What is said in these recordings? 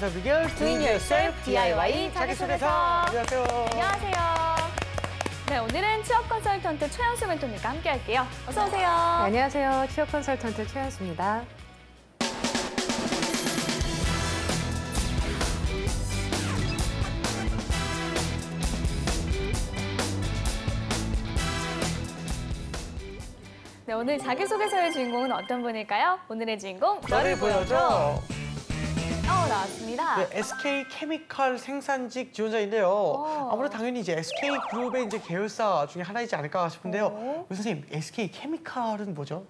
자기소개서 비결 Do it yourself DIY 자기소개서. 안녕하세요. 안녕하세요. 네, 오늘은 취업 컨설턴트 최현수 멘토님과 함께 할게요. 어서 오세요. 네, 안녕하세요. 취업 컨설턴트 최현수입니다. 네, 오늘 자기소개서의 주인공은 어떤 분일까요? 오늘의 주인공 너를 보여줘. 나왔습니다. 네, SK 케미칼 생산직 지원자인데요. 아무래도 당연히 이제 SK 그룹의 이제 계열사 중에 하나이지 않을까 싶은데요. 선생님, SK 케미칼은 뭐죠?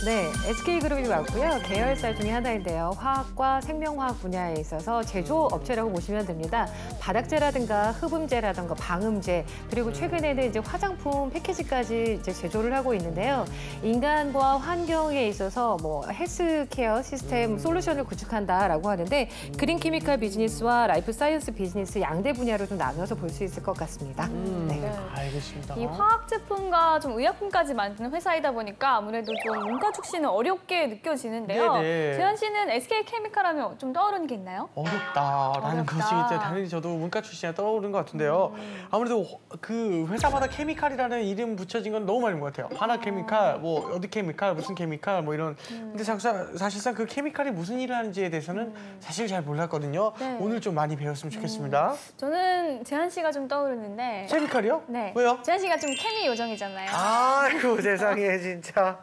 네, SK그룹이 맞고요. 계열사 중에 하나인데요. 화학과 생명화학 분야에 있어서 제조업체라고 보시면 됩니다. 바닥재라든가 흡음재라든가 방음재, 그리고 최근에는 이제 화장품 패키지까지 이제 제조를 하고 있는데요. 인간과 환경에 있어서 뭐 헬스케어 시스템 솔루션을 구축한다라고 하는데 그린 케미칼 비즈니스와 라이프 사이언스 비즈니스 양대 분야로 좀 나눠서 볼 수 있을 것 같습니다. 네. 알겠습니다. 이 화학 제품과 좀 의약품까지 만드는 회사이다 보니까 아무래도 좀 문과축 씨는 어렵게 느껴지는데요. 네네. 재현 씨는 SK 케미칼 하면 좀 떠오르는 게 있나요? 어렵다라는 어렵다. 것이 이제 당연히 저도 문과 출신이라 떠오르는 것 같은데요. 아무래도 그 회사마다 케미칼이라는 이름 붙여진 건 너무 많은 것 같아요. 하나 케미칼, 뭐 어디 케미칼, 무슨 케미칼, 뭐 이런. 근데 사실상 그 케미칼이 무슨 일을 하는지에 대해서는 사실 잘 몰랐거든요. 네. 오늘 좀 많이 배웠으면 좋겠습니다. 저는 재현 씨가 좀 떠오르는데. 케미칼이요? 네. 왜요? 재현 씨가 좀 케미 요정이잖아요. 아이고 세상에 진짜.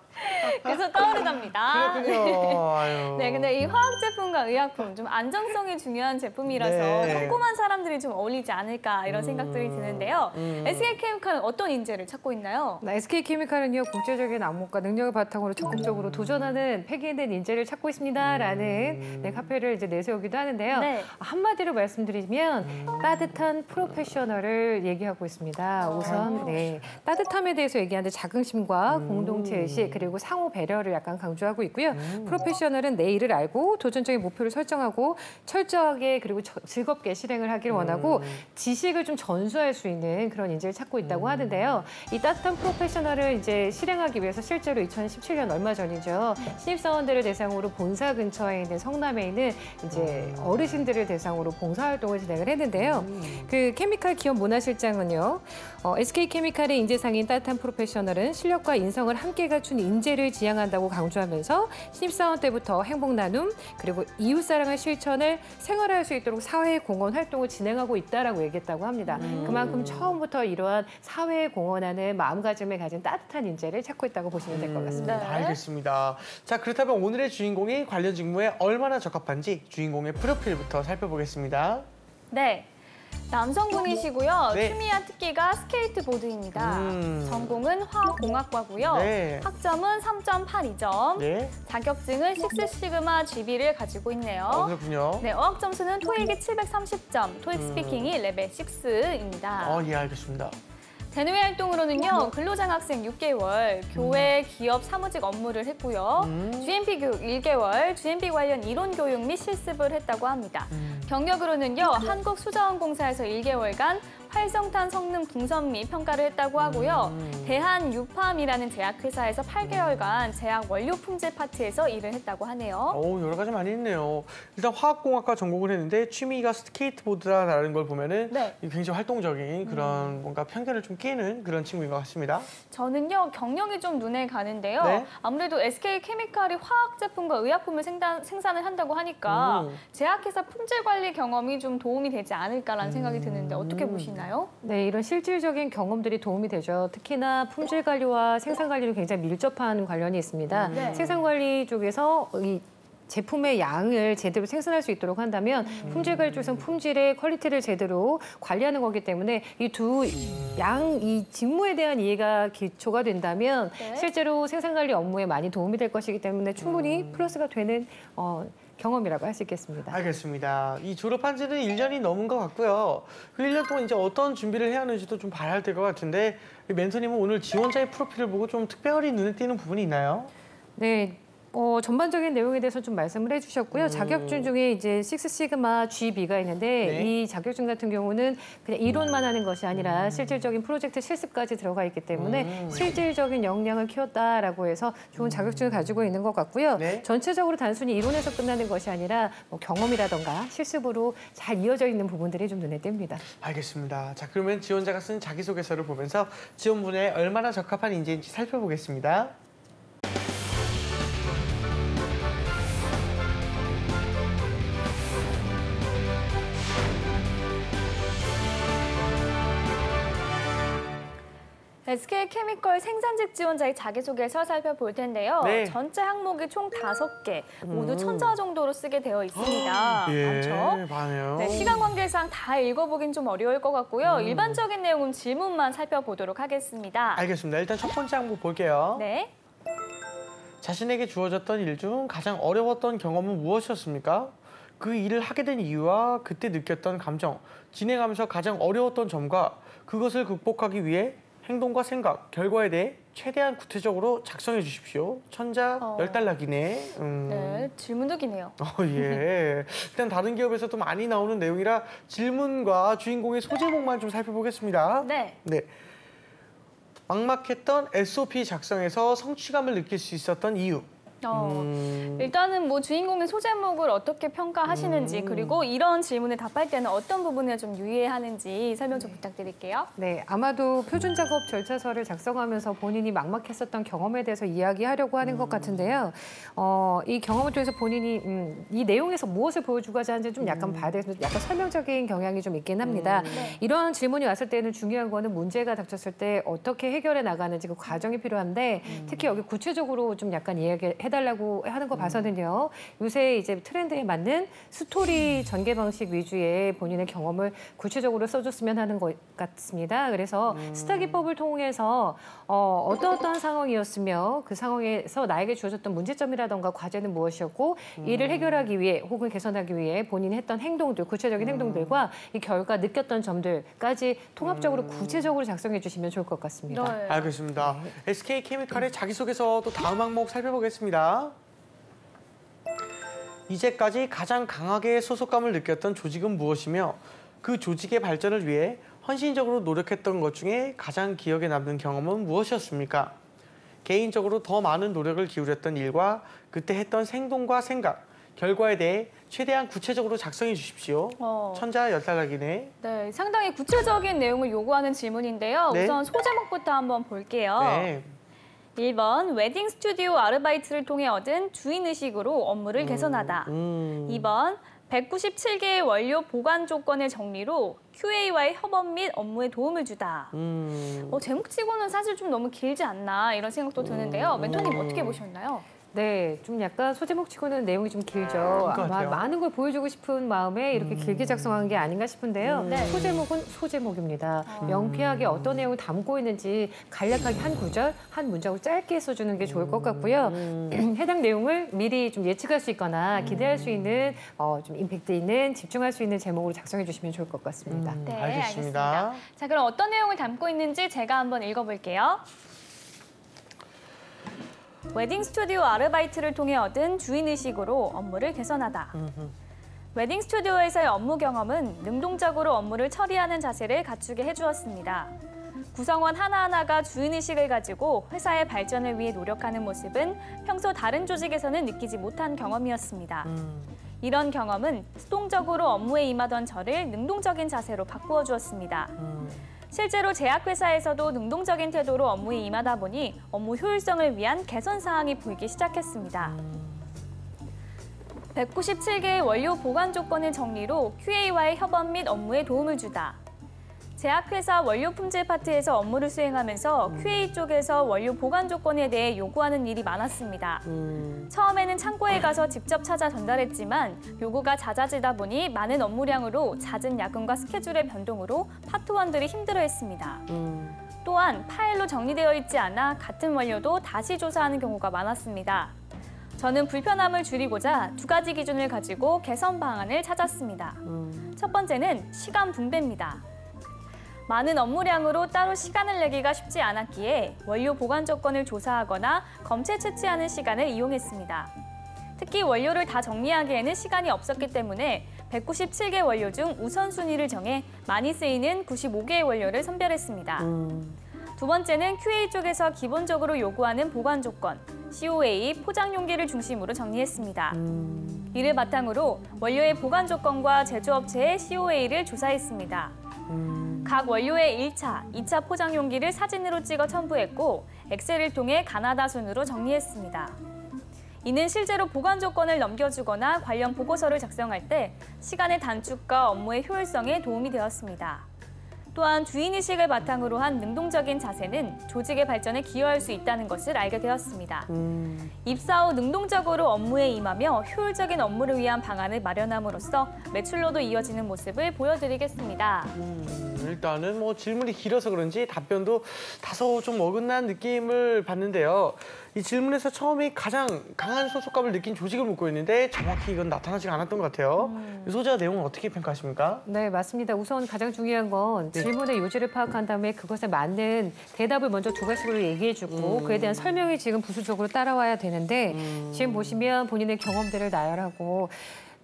그래서 떠오르답니다. 그렇군요. 아유. 네, 근데 이 화학 제품과 의약품 좀 안정성이 중요한 제품이라서 네. 꼼꼼한 사람들이 좀 어울리지 않을까 이런 생각들이 드는데요. SK케미칼은 어떤 인재를 찾고 있나요? SK케미칼은요, 국제적인 안목과 능력을 바탕으로 적극적으로 도전하는 패기 있는 인재를 찾고 있습니다라는 네, 카페를 이제 내세우기도 하는데요. 네. 한마디로 말씀드리면 따뜻한 프로페셔널을 얘기하고 있습니다. 우선 네, 따뜻함에 대해서 얘기하는데 자긍심과 공동체 의식 그리고 상호 배려를 약간 강조하고 있고요. 프로페셔널은 내 일을 알고 도전적인 목표를 설정하고 철저하게 그리고 즐겁게 실행을 하길 원하고 지식을 좀 전수할 수 있는 그런 인재를 찾고 있다고 하는데요. 이 따뜻한 프로페셔널을 이제 실행하기 위해서 실제로 2017년 얼마 전이죠. 신입사원들을 대상으로 본사 근처에 있는 성남에 있는 이제 어르신들을 대상으로 봉사활동을 진행을 했는데요. 그 케미칼 기업 문화실장은요. SK케미칼의 인재상인 따뜻한 프로페셔널은 실력과 인성을 함께 갖춘 인재를 지향한다고 강조하면서 신입사원 때부터 행복 나눔 그리고 이웃사랑의 실천을 생활할 수 있도록 사회 공헌 활동을 진행하고 있다라고 얘기했다고 합니다. 그만큼 처음부터 이러한 사회에 공헌하는 마음가짐을 가진 따뜻한 인재를 찾고 있다고 보시면 될 것 같습니다. 네. 알겠습니다. 자, 그렇다면 오늘의 주인공이 관련 직무에 얼마나 적합한지 주인공의 프로필부터 살펴보겠습니다. 네. 남성분이시고요. 네. 취미와 특기가 스케이트보드입니다. 전공은 화학공학과고요. 네. 학점은 3.82점. 네. 자격증은 식스시그마 GB를 가지고 있네요. 그렇군요. 네, 어학 점수는 토익이 730점, 토익 스피킹이 레벨 6입니다. 예, 알겠습니다. 대뇌 활동으로는요, 근로장학생 6개월, 교회, 기업, 사무직 업무를 했고요. GMP 교육 1개월, GMP 관련 이론 교육 및 실습을 했다고 합니다. 경력으로는요, 한국수자원공사에서 1개월간 활성탄 성능 분석 및 평가를 했다고 하고요. 대한유팜이라는 제약회사에서 8개월간 제약 원료 품질 파트에서 일을 했다고 하네요. 여러 가지 많이 있네요. 일단 화학공학과 전공을 했는데 취미가 스케이트보드라는 걸 보면은 네. 굉장히 활동적인 그런 뭔가 편견을 좀 깨는 그런 친구인 것 같습니다. 저는요, 경력이 좀 눈에 가는데요. 네. 아무래도 SK케미칼이 화학 제품과 의약품을 생산을 한다고 하니까 제약회사 품질 관리 경험이 좀 도움이 되지 않을까라는 생각이 드는데 어떻게 보시나요? 네, 이런 실질적인 경험들이 도움이 되죠. 특히나 품질 관리와 생산 관리는 굉장히 밀접한 관련이 있습니다. 네. 생산 관리 쪽에서 이 제품의 양을 제대로 생산할 수 있도록 한다면 품질 관리 쪽에서는 품질의 퀄리티를 제대로 관리하는 거기 때문에 이 이 직무에 대한 이해가 기초가 된다면 네. 실제로 생산 관리 업무에 많이 도움이 될 것이기 때문에 충분히 플러스가 되는 경험이라고 할 수 있겠습니다. 알겠습니다. 이 졸업한 지는 1년이 넘은 것 같고요. 그 1년 동안 이제 어떤 준비를 해야 하는지도 좀 봐야 될 것 같은데 멘토님은 오늘 지원자의 프로필을 보고 좀 특별히 눈에 띄는 부분이 있나요? 네. 전반적인 내용에 대해서 좀 말씀을 해주셨고요. 자격증 중에 이제 식스 시그마 GB가 있는데 네. 이 자격증 같은 경우는 그냥 이론만 하는 것이 아니라 실질적인 프로젝트 실습까지 들어가 있기 때문에 실질적인 역량을 키웠다라고 해서 좋은 자격증을 가지고 있는 것 같고요. 네. 전체적으로 단순히 이론에서 끝나는 것이 아니라 뭐 경험이라던가 실습으로 잘 이어져 있는 부분들이 좀 눈에 띕니다. 알겠습니다. 자, 그러면 지원자가 쓴 자기소개서를 보면서 지원 분야에 얼마나 적합한 인재인지 살펴보겠습니다. SK케미컬 생산직 지원자의 자기소개서 살펴볼 텐데요. 네. 전체 항목이 총 5개, 모두 1000자 정도로 쓰게 되어 있습니다. 많죠? 많아요. 네, 시간 관계상 다 읽어보긴 좀 어려울 것 같고요. 일반적인 내용은 질문만 살펴보도록 하겠습니다. 알겠습니다. 일단 첫 번째 항목 볼게요. 네. 자신에게 주어졌던 일 중 가장 어려웠던 경험은 무엇이었습니까? 그 일을 하게 된 이유와 그때 느꼈던 감정, 진행하면서 가장 어려웠던 점과 그것을 극복하기 위해 행동과 생각, 결과에 대해 최대한 구체적으로 작성해 주십시오. 천자 10달락이네. 네, 질문도 기네요. 예. 일단 다른 기업에서도 많이 나오는 내용이라 질문과 주인공의 소제목만 좀 살펴보겠습니다. 네. 네. 막막했던 SOP 작성에서 성취감을 느낄 수 있었던 이유. 일단은 뭐 주인공의 소제목을 어떻게 평가하시는지 그리고 이런 질문에 답할 때는 어떤 부분을 좀 유의해야 하는지 설명 좀 부탁드릴게요. 네, 아마도 표준 작업 절차서를 작성하면서 본인이 막막했었던 경험에 대해서 이야기하려고 하는 것 같은데요. 이 경험을 통해서 본인이 이 내용에서 무엇을 보여주고자 하는지 좀 약간 봐야 돼서 약간 설명적인 경향이 좀 있긴 합니다. 이런 질문이 왔을 때는 중요한 거는 문제가 닥쳤을 때 어떻게 해결해 나가는지 그 과정이 필요한데 특히 여기 구체적으로 좀 약간 이야기해달라고 하는 거 봐서는요. 요새 이제 트렌드에 맞는 스토리 전개 방식 위주의 본인의 경험을 구체적으로 써줬으면 하는 것 같습니다. 그래서 스타 기법을 통해서 어떠한 상황이었으며 그 상황에서 나에게 주어졌던 문제점이라던가 과제는 무엇이었고 이를 해결하기 위해 혹은 개선하기 위해 본인이 했던 행동들, 구체적인 행동들과 이 결과 느꼈던 점들까지 통합적으로 구체적으로 작성해 주시면 좋을 것 같습니다. 네. 알겠습니다. SK케미칼의 자기소개서 또 다음 항목 살펴보겠습니다. 이제까지 가장 강하게 소속감을 느꼈던 조직은 무엇이며 그 조직의 발전을 위해 헌신적으로 노력했던 것 중에 가장 기억에 남는 경험은 무엇이었습니까? 개인적으로 더 많은 노력을 기울였던 일과 그때 했던 행동과 생각, 결과에 대해 최대한 구체적으로 작성해 주십시오. 천자 10달락이네. 네, 상당히 구체적인 내용을 요구하는 질문인데요. 네. 우선 소제목부터 한번 볼게요. 네. 1번, 웨딩 스튜디오 아르바이트를 통해 얻은 주인의식으로 업무를 개선하다. 2번, 197개의 원료 보관 조건의 정리로 QA와의 협업 및 업무에 도움을 주다. 제목치고는 사실 좀 너무 길지 않나 이런 생각도 드는데요. 멘토님 어떻게 보셨나요? 네, 좀 약간 소제목치고는 내용이 좀 길죠. 것 아마 같아요. 많은 걸 보여주고 싶은 마음에 이렇게 길게 작성한 게 아닌가 싶은데요. 네. 소제목은 소제목입니다. 명쾌하게 어떤 내용을 담고 있는지 간략하게 한 구절, 한 문장으로 짧게 써주는 게 좋을 것 같고요. 해당 내용을 미리 좀 예측할 수 있거나 기대할 수 있는 좀 임팩트 있는 집중할 수 있는 제목으로 작성해 주시면 좋을 것 같습니다. 네, 알겠습니다. 자, 그럼 어떤 내용을 담고 있는지 제가 한번 읽어볼게요. 웨딩 스튜디오 아르바이트를 통해 얻은 주인의식으로 업무를 개선하다. 웨딩 스튜디오에서의 업무 경험은 능동적으로 업무를 처리하는 자세를 갖추게 해주었습니다. 구성원 하나하나가 주인의식을 가지고 회사의 발전을 위해 노력하는 모습은 평소 다른 조직에서는 느끼지 못한 경험이었습니다. 이런 경험은 수동적으로 업무에 임하던 저를 능동적인 자세로 바꾸어 주었습니다. 실제로 제약회사에서도 능동적인 태도로 업무에 임하다 보니 업무 효율성을 위한 개선 사항이 보이기 시작했습니다. 197개의 원료 보관 조건의 정리로 QA와의 협업 및 업무에 도움을 주다. 제약회사 원료 품질 파트에서 업무를 수행하면서 QA 쪽에서 원료 보관 조건에 대해 요구하는 일이 많았습니다. 처음에는 창고에 가서 직접 찾아 전달했지만 요구가 잦아지다 보니 많은 업무량으로 잦은 야근과 스케줄의 변동으로 파트원들이 힘들어했습니다. 또한 파일로 정리되어 있지 않아 같은 원료도 다시 조사하는 경우가 많았습니다. 저는 불편함을 줄이고자 2가지 기준을 가지고 개선 방안을 찾았습니다. 첫 번째는 시간 분배입니다. 많은 업무량으로 따로 시간을 내기가 쉽지 않았기에 원료 보관 조건을 조사하거나 검체 채취하는 시간을 이용했습니다. 특히 원료를 다 정리하기에는 시간이 없었기 때문에 197개 원료 중 우선순위를 정해 많이 쓰이는 95개의 원료를 선별했습니다. 두 번째는 QA 쪽에서 기본적으로 요구하는 보관 조건, COA, 포장 용기를 중심으로 정리했습니다. 이를 바탕으로 원료의 보관 조건과 제조업체의 COA를 조사했습니다. 각 원료의 1차, 2차 포장 용기를 사진으로 찍어 첨부했고 엑셀을 통해 가나다 순으로 정리했습니다. 이는 실제로 보관 조건을 넘겨주거나 관련 보고서를 작성할 때 시간의 단축과 업무의 효율성에 도움이 되었습니다. 또한 주인의식을 바탕으로 한 능동적인 자세는 조직의 발전에 기여할 수 있다는 것을 알게 되었습니다. 입사 후 능동적으로 업무에 임하며 효율적인 업무를 위한 방안을 마련함으로써 매출로도 이어지는 모습을 보여드리겠습니다. 일단은 뭐 질문이 길어서 그런지 답변도 다소 좀 어긋난 느낌을 받는데요. 이 질문에서 처음에 가장 강한 소속감을 느낀 조직을 묻고 있는데 정확히 이건 나타나지 않았던 것 같아요. 이 소재와 내용은 어떻게 평가하십니까? 네, 맞습니다. 우선 가장 중요한 건 질문의 요지를 파악한 다음에 그것에 맞는 대답을 먼저 두 가지로 얘기해주고 그에 대한 설명이 지금 부수적으로 따라와야 되는데 지금 보시면 본인의 경험들을 나열하고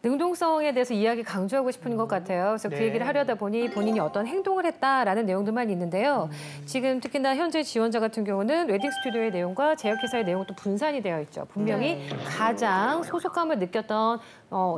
능동성에 대해서 이야기 강조하고 싶은 것 같아요. 그래서 그 얘기를 하려다 보니 본인이 어떤 행동을 했다라는 내용들만 있는데요. 지금 특히나 현재 지원자 같은 경우는 웨딩 스튜디오의 내용과 제약회사의 내용은 또 분산이 되어 있죠. 분명히 가장 소속감을 느꼈던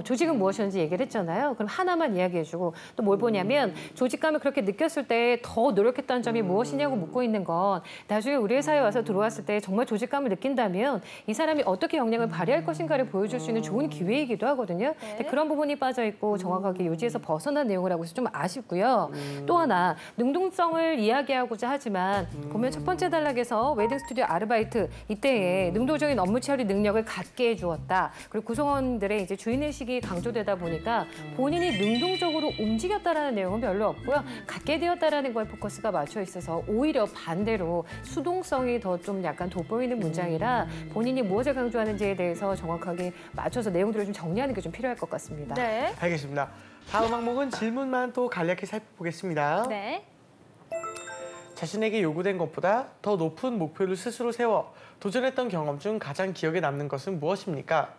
조직은 무엇이었는지 얘기를 했잖아요. 그럼 하나만 이야기해주고 또 뭘 보냐면 조직감을 그렇게 느꼈을 때 더 노력했다는 점이 무엇이냐고 묻고 있는 건 나중에 우리 회사에 와서 들어왔을 때 정말 조직감을 느낀다면 이 사람이 어떻게 역량을 발휘할 것인가를 보여줄 수 있는 좋은 기회이기도 하거든요. 근데 그런 부분이 빠져 있고 정확하게 요지에서 벗어난 내용을 하고 있어서 좀 아쉽고요. 또 하나 능동성을 이야기하고자 하지만 보면 첫 번째 단락에서 웨딩 스튜디오 아르바이트 이때에 능동적인 업무 처리 능력을 갖게 해주었다. 그리고 구성원들의 이제 주인의식이 강조되다 보니까 본인이 능동적으로 움직였다라는 내용은 별로 없고요. 갖게 되었다라는 거에 포커스가 맞춰 있어서 오히려 반대로 수동성이 더 좀 약간 돋보이는 문장이라 본인이 무엇을 강조하는지에 대해서 정확하게 맞춰서 내용들을 좀 정리하는 게 좀 필요할 것 같습니다. 네. 알겠습니다. 다음 항목은 질문만 또 간략히 살펴보겠습니다. 네. 자신에게 요구된 것보다 더 높은 목표를 스스로 세워 도전했던 경험 중 가장 기억에 남는 것은 무엇입니까?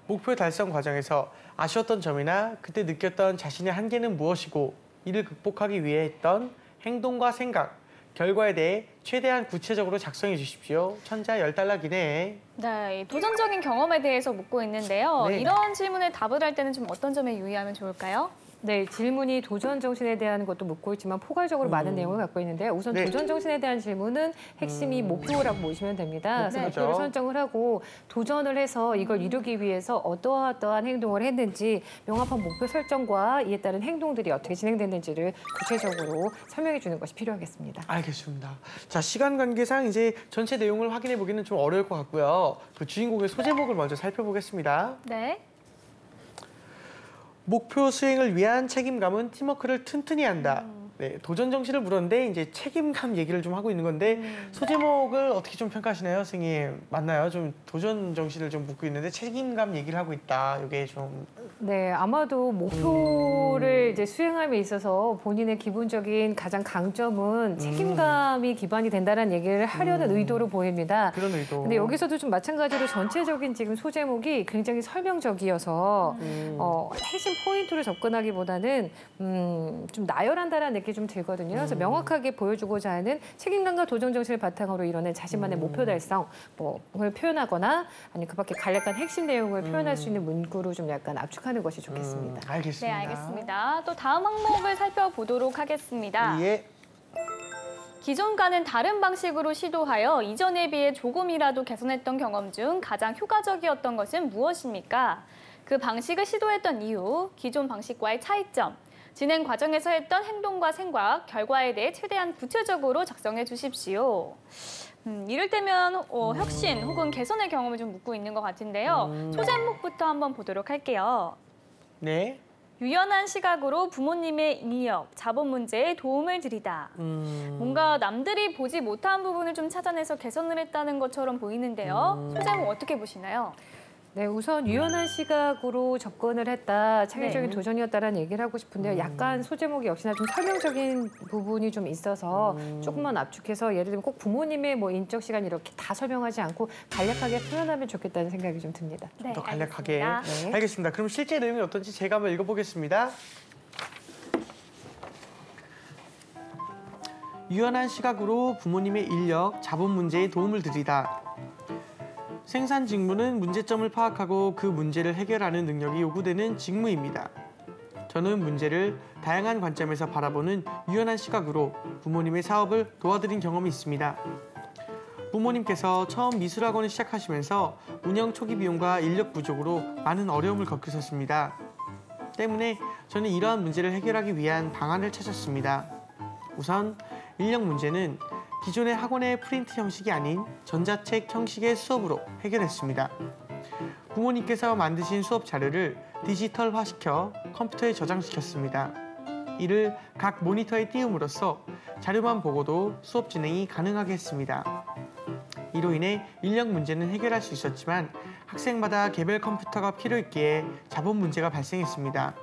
목표 달성 과정에서 아쉬웠던 점이나 그때 느꼈던 자신의 한계는 무엇이고 이를 극복하기 위해 했던 행동과 생각, 결과에 대해 최대한 구체적으로 작성해 주십시오. 천자 10달러 기내에. 네, 이 도전적인 경험에 대해서 묻고 있는데요. 네. 이런 질문에 답을 할 때는 좀 어떤 점에 유의하면 좋을까요? 네, 질문이 도전 정신에 대한 것도 묻고 있지만 포괄적으로 많은 내용을 갖고 있는데요. 우선 네. 도전 정신에 대한 질문은 핵심이 목표라고 보시면 됩니다. 그래서 네. 목표를 설정을 하고 도전을 해서 이걸 이루기 위해서 어떠한 행동을 했는지 명확한 목표 설정과 이에 따른 행동들이 어떻게 진행됐는지를 구체적으로 설명해 주는 것이 필요하겠습니다. 알겠습니다. 자, 시간 관계상 이제 전체 내용을 확인해 보기는 좀 어려울 것 같고요. 그 주인공의 소제목을 먼저 살펴보겠습니다. 네. 목표 수행을 위한 책임감은 팀워크를 튼튼히 한다. 네, 도전 정신을 물었는데 이제 책임감 얘기를 좀 하고 있는 건데 소제목을 어떻게 좀 평가하시나요, 선생님? 맞나요? 좀 도전 정신을 좀 묻고 있는데 책임감 얘기를 하고 있다. 이게 좀 네, 아마도 목표를 이제 수행함에 있어서 본인의 기본적인 가장 강점은 책임감이 기반이 된다는 얘기를 하려는 의도로 보입니다. 그런 의도. 근데 여기서도 좀 마찬가지로 전체적인 지금 소제목이 굉장히 설명적이어서 핵심 포인트로 접근하기보다는 좀 나열한다는 느낌이 좀 들거든요. 그래서 명확하게 보여주고자 하는 책임감과 도전 정신을 바탕으로 이뤄낸 자신만의 목표 달성을 표현하거나 아니면 그 밖에 간략한 핵심 내용을 표현할 수 있는 문구로 좀 약간 압축하는 것이 좋겠습니다. 알겠습니다. 네, 알겠습니다. 또 다음 항목을 살펴보도록 하겠습니다. 예. 기존과는 다른 방식으로 시도하여 이전에 비해 조금이라도 개선했던 경험 중 가장 효과적이었던 것은 무엇입니까? 그 방식을 시도했던 이유, 기존 방식과의 차이점, 진행 과정에서 했던 행동과 생각, 결과에 대해 최대한 구체적으로 작성해 주십시오. 이를테면 혁신 혹은 개선의 경험을 좀 묻고 있는 것 같은데요. 소제목부터 한번 보도록 할게요. 네. 유연한 시각으로 부모님의 인력, 자본 문제에 도움을 드리다. 뭔가 남들이 보지 못한 부분을 좀 찾아내서 개선을 했다는 것처럼 보이는데요. 소제목 어떻게 보시나요? 네, 우선 유연한 시각으로 접근을 했다, 창의적인 네. 도전이었다라는 얘기를 하고 싶은데요. 약간 소제목이 역시나 좀 설명적인 부분이 좀 있어서 조금만 압축해서 예를 들면 꼭 부모님의 뭐 인적 시간 이렇게 다 설명하지 않고 간략하게 표현하면 좋겠다는 생각이 좀 듭니다. 네, 더 간략하게. 알겠습니다. 네. 알겠습니다. 그럼 실제 내용이 어떤지 제가 한번 읽어보겠습니다. 유연한 시각으로 부모님의 인력, 자본 문제에 도움을 드리다. 생산 직무는 문제점을 파악하고 그 문제를 해결하는 능력이 요구되는 직무입니다. 저는 문제를 다양한 관점에서 바라보는 유연한 시각으로 부모님의 사업을 도와드린 경험이 있습니다. 부모님께서 처음 미술학원을 시작하시면서 운영 초기 비용과 인력 부족으로 많은 어려움을 겪으셨습니다. 때문에 저는 이러한 문제를 해결하기 위한 방안을 찾았습니다. 우선 인력 문제는 기존의 학원의 프린트 형식이 아닌 전자책 형식의 수업으로 해결했습니다. 부모님께서 만드신 수업 자료를 디지털화시켜 컴퓨터에 저장시켰습니다. 이를 각 모니터에 띄움으로써 자료만 보고도 수업 진행이 가능하게 했습니다. 이로 인해 인력 문제는 해결할 수 있었지만 학생마다 개별 컴퓨터가 필요했기에 자본 문제가 발생했습니다.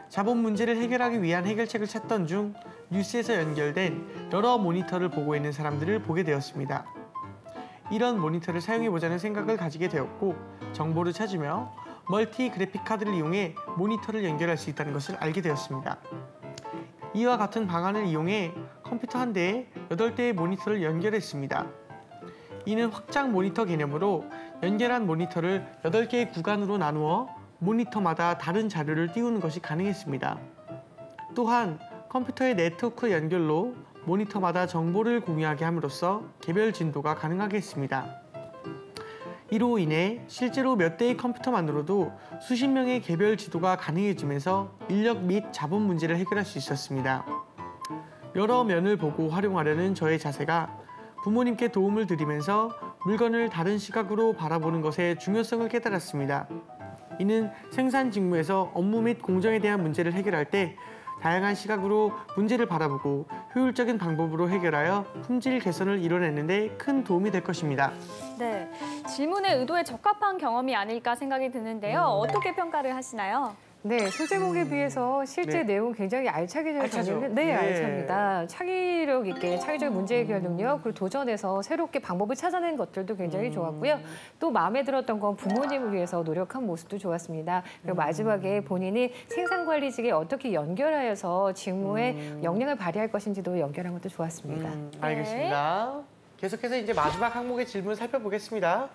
자본 문제를 해결하기 위한 해결책을 찾던 중 뉴스에서 연결된 여러 모니터를 보고 있는 사람들을 보게 되었습니다. 이런 모니터를 사용해보자는 생각을 가지게 되었고 정보를 찾으며 멀티 그래픽 카드를 이용해 모니터를 연결할 수 있다는 것을 알게 되었습니다. 이와 같은 방안을 이용해 컴퓨터 한 대에 8대의 모니터를 연결했습니다. 이는 확장 모니터 개념으로 연결한 모니터를 8개의 구간으로 나누어 모니터마다 다른 자료를 띄우는 것이 가능했습니다. 또한 컴퓨터의 네트워크 연결로 모니터마다 정보를 공유하게 함으로써 개별 진도가 가능하게 했습니다. 이로 인해 실제로 몇 대의 컴퓨터만으로도 수십 명의 개별 지도가 가능해지면서 인력 및 자본 문제를 해결할 수 있었습니다. 여러 면을 보고 활용하려는 저의 자세가 부모님께 도움을 드리면서 물건을 다른 시각으로 바라보는 것의 중요성을 깨달았습니다. 이는 생산 직무에서 업무 및 공정에 대한 문제를 해결할 때 다양한 시각으로 문제를 바라보고 효율적인 방법으로 해결하여 품질 개선을 이뤄내는 데 큰 도움이 될 것입니다. 네, 질문의 의도에 적합한 경험이 아닐까 생각이 드는데요. 어떻게 평가를 하시나요? 네, 소제목에 비해서 실제 네. 내용 굉장히 알차게 잘 알차죠? 정리를 네. 알차입니다. 창의력 있게 창의적인 문제 해결 능력, 그리고 도전해서 새롭게 방법을 찾아낸 것들도 굉장히 좋았고요. 또 마음에 들었던 건 부모님을 위해서 노력한 모습도 좋았습니다. 그리고 마지막에 본인이 생산관리직에 어떻게 연결하여서 직무에 역량을 발휘할 것인지도 연결한 것도 좋았습니다. 알겠습니다. 계속해서 이제 마지막 항목의 질문 살펴보겠습니다.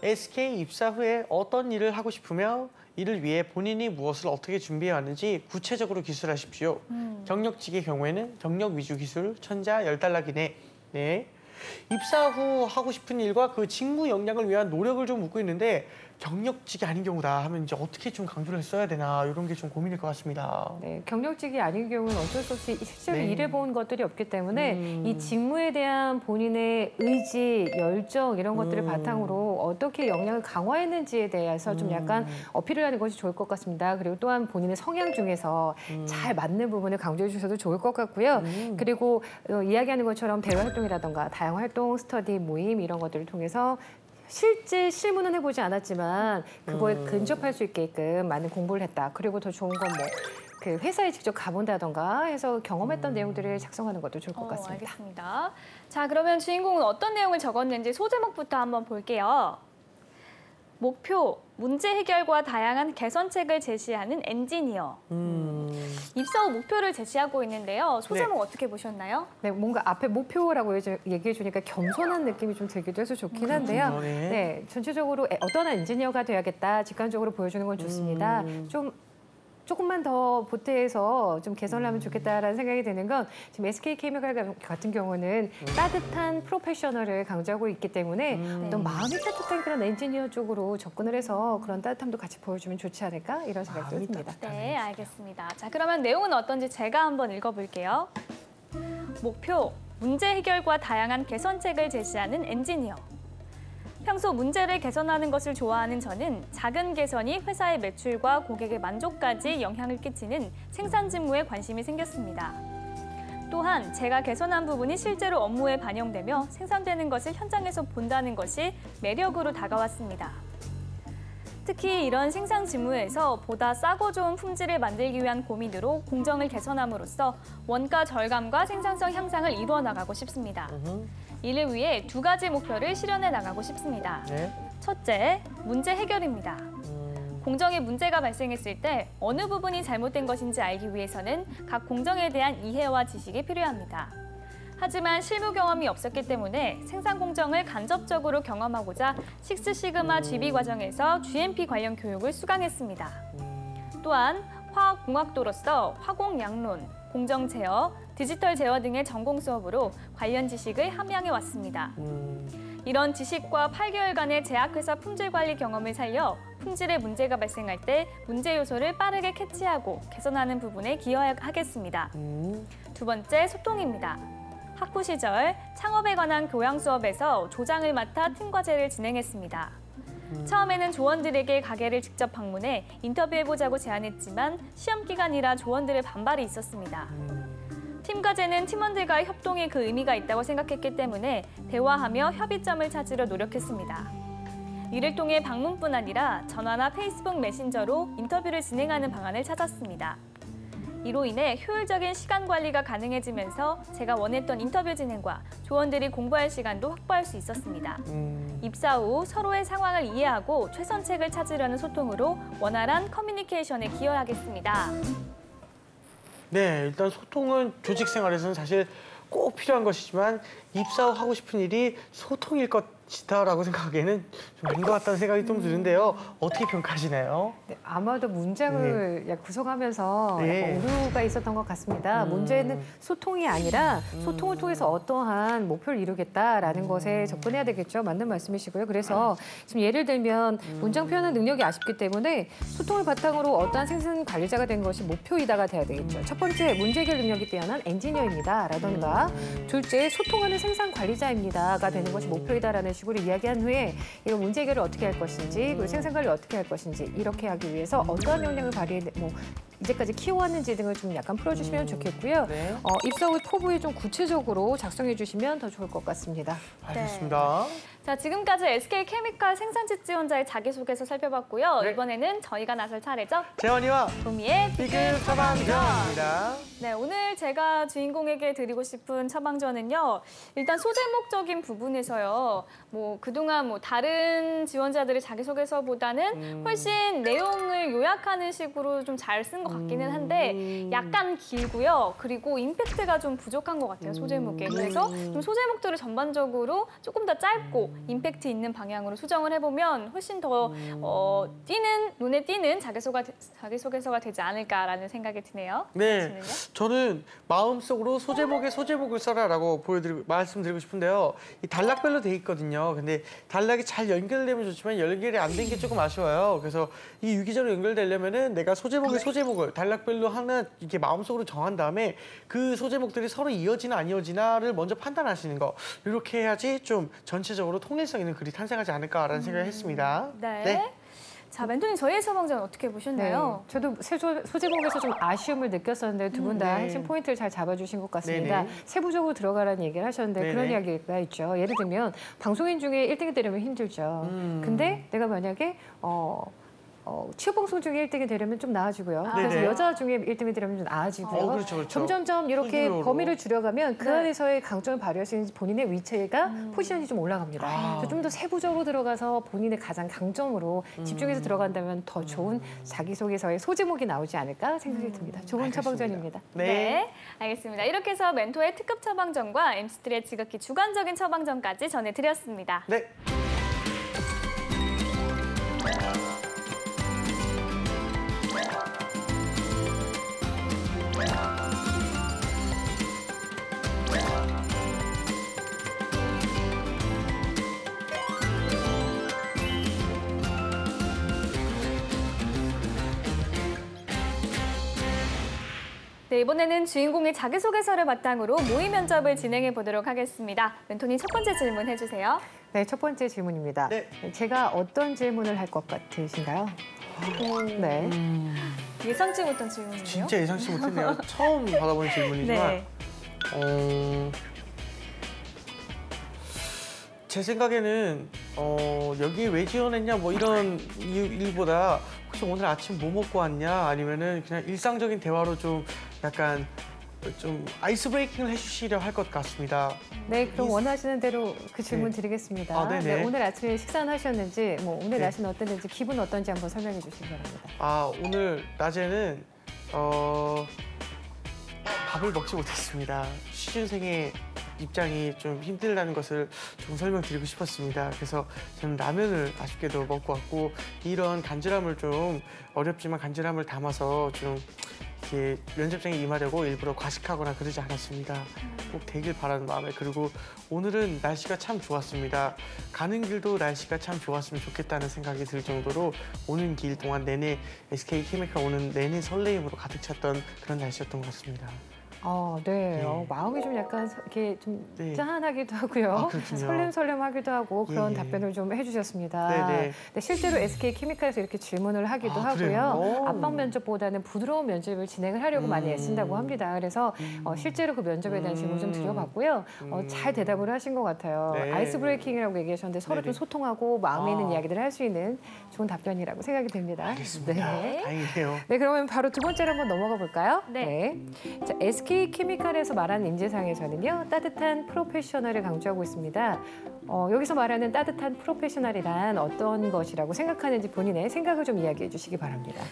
SK 입사 후에 어떤 일을 하고 싶으며 이를 위해 본인이 무엇을 어떻게 준비해 왔는지 구체적으로 기술하십시오. 경력직의 경우에는 경력 위주 기술, 천자 10달러 기내. 네. 입사 후 하고 싶은 일과 그 직무 역량을 위한 노력을 좀 묻고 있는데 경력직이 아닌 경우다 하면 이제 어떻게 좀 강조를 써야 되나 이런 게 좀 고민일 것 같습니다. 네, 경력직이 아닌 경우는 어쩔 수 없이 실제로 네. 일해본 것들이 없기 때문에 이 직무에 대한 본인의 의지, 열정 이런 것들을 바탕으로 어떻게 역량을 강화했는지에 대해서 좀 약간 어필을 하는 것이 좋을 것 같습니다. 그리고 또한 본인의 성향 중에서 잘 맞는 부분을 강조해 주셔도 좋을 것 같고요. 그리고 이야기하는 것처럼 대외 활동이라던가 다양한 활동, 스터디, 모임 이런 것들을 통해서 실제 실무는 해보지 않았지만 그거에 근접할 수 있게끔 많은 공부를 했다. 그리고 더 좋은 건 뭐 그 회사에 직접 가본다던가 해서 경험했던 내용들을 작성하는 것도 좋을 것 같습니다. 알겠습니다. 자, 그러면 주인공은 어떤 내용을 적었는지 소제목부터 한번 볼게요. 목표, 문제 해결과 다양한 개선책을 제시하는 엔지니어. 입사 후 목표를 제시하고 있는데요. 소제목 어떻게 보셨나요? 네, 뭔가 앞에 목표라고 얘기해 주니까 겸손한 느낌이 좀 들기도 해서 좋긴 한데요. 네. 네, 전체적으로 어떤 엔지니어가 돼야겠다 직관적으로 보여주는 건 좋습니다. 조금만 더 보태해서 좀 개선을 하면 좋겠다라는 생각이 드는 건 지금 SK케미칼 같은 경우는 따뜻한 프로페셔널을 강조하고 있기 때문에 어떤 마음이 따뜻한 그런 엔지니어 쪽으로 접근을 해서 그런 따뜻함도 같이 보여주면 좋지 않을까 이런 생각도 듭니다. 네, 알겠습니다. 자, 그러면 내용은 어떤지 제가 한번 읽어볼게요. 목표, 문제 해결과 다양한 개선책을 제시하는 엔지니어. 평소 문제를 개선하는 것을 좋아하는 저는 작은 개선이 회사의 매출과 고객의 만족까지 영향을 끼치는 생산 직무에 관심이 생겼습니다. 또한 제가 개선한 부분이 실제로 업무에 반영되며 생산되는 것을 현장에서 본다는 것이 매력으로 다가왔습니다. 특히 이런 생산 직무에서 보다 싸고 좋은 품질을 만들기 위한 고민으로 공정을 개선함으로써 원가 절감과 생산성 향상을 이루어 나가고 싶습니다. 이를 위해 2가지 목표를 실현해 나가고 싶습니다. 네. 첫째, 문제 해결입니다. 공정에 문제가 발생했을 때 어느 부분이 잘못된 것인지 알기 위해서는 각 공정에 대한 이해와 지식이 필요합니다. 하지만 실무 경험이 없었기 때문에 생산 공정을 간접적으로 경험하고자 식스시그마 GB 과정에서 GMP 관련 교육을 수강했습니다. 또한 화학공학도로서 화공양론, 공정 제어, 디지털 제어 등의 전공 수업으로 관련 지식을 함양해 왔습니다. 이런 지식과 8개월간의 제약회사 품질 관리 경험을 살려 품질에 문제가 발생할 때 문제 요소를 빠르게 캐치하고 개선하는 부분에 기여하겠습니다. 2번째, 소통입니다. 학부 시절 창업에 관한 교양 수업에서 조장을 맡아 팀 과제를 진행했습니다. 처음에는 조원들에게 가게를 직접 방문해 인터뷰해보자고 제안했지만 시험 기간이라 조원들의 반발이 있었습니다. 팀 과제는 팀원들과의 협동에 그 의미가 있다고 생각했기 때문에 대화하며 협의점을 찾으려 노력했습니다. 이를 통해 방문뿐 아니라 전화나 페이스북 메신저로 인터뷰를 진행하는 방안을 찾았습니다. 이로 인해 효율적인 시간 관리가 가능해지면서 제가 원했던 인터뷰 진행과 조원들이 공부할 시간도 확보할 수 있었습니다. 입사 후 서로의 상황을 이해하고 최선책을 찾으려는 소통으로 원활한 커뮤니케이션에 기여하겠습니다. 네, 일단 소통은 조직 생활에서는 사실 꼭 필요한 것이지만 입사 후 하고 싶은 일이 소통일 것이다라고 생각하기에는 좀 아닌 것 같다는 생각이 좀 드는데요. 어떻게 평가하시나요? 네, 아마도 문장을 구성하면서 네. 약간 오류가 있었던 것 같습니다. 문제는 소통이 아니라 소통을 통해서 어떠한 목표를 이루겠다라는 것에 접근해야 되겠죠. 맞는 말씀이시고요. 그래서 지금 예를 들면 문장 표현은 능력이 아쉽기 때문에 소통을 바탕으로 어떠한 생산 관리자가 된 것이 목표이다가 돼야 되겠죠. 첫 번째, 문제 해결 능력이 뛰어난 엔지니어입니다라던가 둘째, 소통하는 생산 관리자입니다가 되는 것이 목표이다라는 식으로 이야기한 후에 이런 문제 해결을 어떻게 할 것인지 그리고 생산 관리를 어떻게 할 것인지 이렇게 하기 위해서 어떠한 역량을 발휘해 이제까지 키워왔는지 등을 좀 약간 풀어주시면 좋겠고요. 네. 입사 후 포부에 좀 구체적으로 작성해 주시면 더 좋을 것 같습니다. 알겠습니다. 자, 지금까지 SK케미칼 생산직 지원자의 자기소개서 살펴봤고요. 네. 이번에는 저희가 나설 차례죠. 재원이와 도미의 비급 처방전입니다. 네, 오늘 제가 주인공에게 드리고 싶은 처방전은요. 일단 소제목적인 부분에서요. 그동안 다른 지원자들의 자기소개서보다는 훨씬 내용을 요약하는 식으로 좀 잘 쓴 것 같기는 한데 약간 길고요. 그리고 임팩트가 좀 부족한 것 같아요, 소제목에. 그래서 좀 소제목들을 전반적으로 조금 더 짧고 임팩트 있는 방향으로 수정을 해보면 훨씬 더 눈에 띄는 자기소개서가 되지 않을까라는 생각이 드네요. 네, 당신은요? 저는 마음속으로 소제목을 써라라고 말씀드리고 싶은데요. 이 단락별로 돼 있거든요. 근데 단락이 잘 연결되면 좋지만 연결이 안 된 게 조금 아쉬워요. 그래서 이 유기적으로 연결되려면은 내가 소제목을 단락별로 하나 이렇게 마음속으로 정한 다음에 그 소제목들이 서로 이어지나 안 이어지나를 먼저 판단하시는 거. 이렇게 해야지 좀 전체적으로 통일성 있는 글이 탄생하지 않을까라는 생각을 했습니다. 네. 자, 멘토님 저희의 처방전 어떻게 보셨나요? 네, 저도 소제목에서 좀 아쉬움을 느꼈었는데 두 분 다 네. 핵심 포인트를 잘 잡아주신 것 같습니다. 네네. 세부적으로 들어가라는 얘기를 하셨는데 네네. 그런 이야기가 있죠. 예를 들면 방송인 중에 1등이 되려면 힘들죠. 근데 내가 만약에 취업 방송 중에 1등이 되려면 좀 나아지고요. 그래서 네네. 여자 중에 1등이 되려면 좀 나아지고요. 그렇죠. 점점점 이렇게 소규모로. 범위를 줄여가면 그 네. 안에서의 강점을 발휘할 수 있는 본인의 위치가 포지션이 좀 올라갑니다. 그래서 좀 더 세부적으로 들어가서 본인의 가장 강점으로 집중해서 들어간다면 더 좋은 자기소개서의 소제목이 나오지 않을까 생각이 듭니다. 좋은 알겠습니다. 처방전입니다. 네, 알겠습니다. 이렇게 해서 멘토의 특급 처방전과 MC들의 지극히 주관적인 처방전까지 전해드렸습니다. 네. 네, 이번에는 주인공의 자기소개서를 바탕으로 모의 면접을 진행해 보도록 하겠습니다. 멘토님 첫 번째 질문 해주세요. 네, 첫 번째 질문입니다. 네. 제가 어떤 질문을 할 것 같으신가요? 네. 예상치 못한 질문이에요. 진짜 예상치 못했네요. 처음 받아본 질문이지만 네. 제 생각에는 여기에 왜 지원했냐 뭐 이런 일보다 혹시 오늘 아침 뭐 먹고 왔냐 아니면은 그냥 일상적인 대화로 좀 약간 좀 아이스 브레이킹을 해주시려 할 것 같습니다. 네, 그럼 원하시는 대로 그 질문 드리겠습니다. 아, 네네. 네, 오늘 아침에 식사는 하셨는지, 뭐 오늘 네. 날씨는 어땠는지, 기분 어떤지 한번 설명해 주시기 바랍니다. 오늘 낮에는 밥을 먹지 못했습니다. 취준생의 입장이 좀 힘들다는 것을 좀 설명드리고 싶었습니다. 그래서 저는 라면을 아쉽게도 먹고 왔고 이런 간절함을 좀 어렵지만 간절함을 담아서 좀 이렇게 면접장에 임하려고 일부러 과식하거나 그러지 않았습니다. 꼭 되길 바라는 마음에. 그리고 오늘은 날씨가 참 좋았습니다. 가는 길도 날씨가 참 좋았으면 좋겠다는 생각이 들 정도로 오는 길 동안 내내 SK케미칼 오는 내내 설레임으로 가득 찼던 그런 날씨였던 것 같습니다. 네. 네. 마음이 좀 약간 이렇게 좀 네. 짠하기도 하고요. 그렇군요. 설렘설렘하기도 하고 그런 예. 답변을 좀 해주셨습니다. 네네. 네, 실제로 SK케미칼에서 이렇게 질문을 하기도 하고요. 그래요? 압박 면접보다는 부드러운 면접을 진행을 하려고 많이 애쓴다고 합니다. 그래서 실제로 그 면접에 대한 질문 좀 드려봤고요. 잘 대답을 하신 것 같아요. 네. 아이스 브레이킹이라고 얘기하셨는데 서로 좀 네네. 소통하고 마음에 있는 이야기들을 할 수 있는 좋은 답변이라고 생각이 됩니다. 알겠습니다. 네. 다행이네요. 네, 그러면 바로 두 번째로 한번 넘어가 볼까요? 네. 자, SK케미칼에서 말하는 인재상에서는요, 따뜻한 프로페셔널을 강조하고 있습니다. 여기서 말하는 따뜻한 프로페셔널이란 어떤 것이라고 생각하는지 본인의 생각을 좀 이야기해 주시기 바랍니다.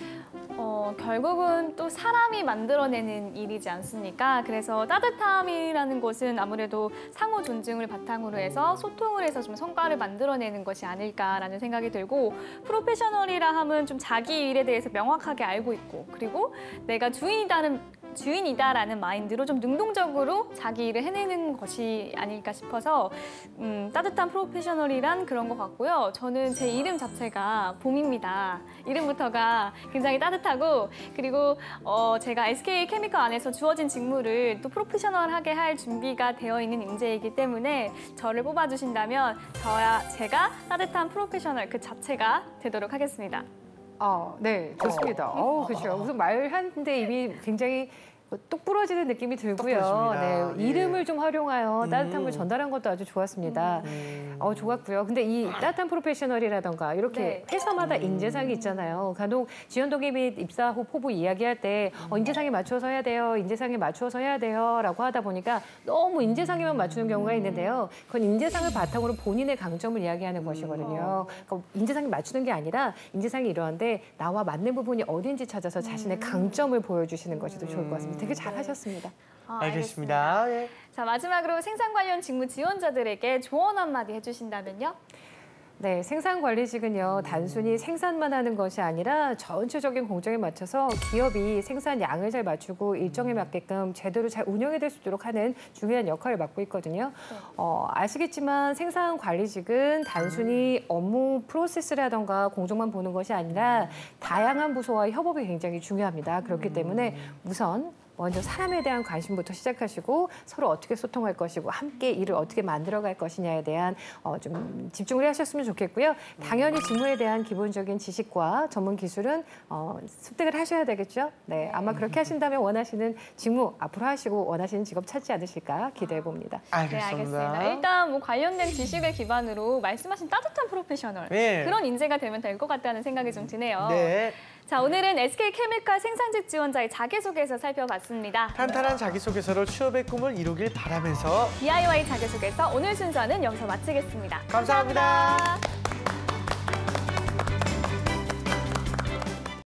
결국은 또 사람이 만들어내는 일이지 않습니까? 그래서 따뜻함이라는 것은 아무래도 상호 존중을 바탕으로 해서 소통을 해서 좀 성과를 만들어내는 것이 아닐까라는 생각이 들고 프로페셔널이라 함은 좀 자기 일에 대해서 명확하게 알고 있고 그리고 내가 주인이다라는 마인드로 좀 능동적으로 자기 일을 해내는 것이 아닐까 싶어서 따뜻한 프로페셔널이란 그런 것 같고요. 저는 제 이름 자체가 봄입니다. 이름부터가 굉장히 따뜻하고 그리고 제가 SK케미칼 안에서 주어진 직무를 또 프로페셔널하게 할 준비가 되어 있는 인재이기 때문에 저를 뽑아주신다면 제가 따뜻한 프로페셔널 그 자체가 되도록 하겠습니다. 네, 좋습니다. 그렇죠. 무슨 말하는데 이미 굉장히 똑 부러지는 느낌이 들고요. 부러집니다. 네, 예. 이름을 좀 활용하여 따뜻함을 전달한 것도 아주 좋았습니다. 좋았고요. 근데 이 따뜻한 프로페셔널이라던가 이렇게 네. 회사마다 인재상이 있잖아요. 간혹 지원 동기 및 입사 후 포부 이야기할 때 인재상에 맞춰서 해야 돼요. 인재상에 맞춰서 해야 돼요. 라고 하다 보니까 너무 인재상에만 맞추는 경우가 있는데요. 그건 인재상을 바탕으로 본인의 강점을 이야기하는 것이거든요. 그러니까 인재상에 맞추는 게 아니라 인재상이 이러한데 나와 맞는 부분이 어딘지 찾아서 자신의 강점을 보여주시는 것이 더 좋을 것 같습니다. 되게 잘하셨습니다. 알겠습니다. 예. 자, 마지막으로 생산 관련 직무 지원자들에게 조언 한마디 해주신다면요? 네, 생산관리직은요, 단순히 생산만 하는 것이 아니라 전체적인 공정에 맞춰서 기업이 생산량을 잘 맞추고 일정에 맞게끔 제대로 잘 운영이 될 수 있도록 하는 중요한 역할을 맡고 있거든요. 아시겠지만 생산관리직은 단순히 업무 프로세스라던가 공정만 보는 것이 아니라 다양한 부서와의 협업이 굉장히 중요합니다. 그렇기 때문에 우선 먼저 사람에 대한 관심부터 시작하시고 서로 어떻게 소통할 것이고 함께 일을 어떻게 만들어갈 것이냐에 대한 좀 집중을 하셨으면 좋겠고요. 당연히 직무에 대한 기본적인 지식과 전문 기술은 습득을 하셔야 되겠죠. 네, 아마 그렇게 하신다면 원하시는 직무 앞으로 하시고 원하시는 직업 찾지 않으실까 기대해 봅니다. 네, 알겠습니다. 일단 뭐 관련된 지식을 기반으로 말씀하신 따뜻한 프로페셔널 네. 그런 인재가 되면 될 것 같다는 생각이 좀 드네요. 네. 자, 오늘은 SK케미칼 생산직 지원자의 자기소개서 살펴봤습니다. 탄탄한 자기소개서로 취업의 꿈을 이루길 바라면서 DIY 자기소개서 오늘 순서는 여기서 마치겠습니다. 감사합니다.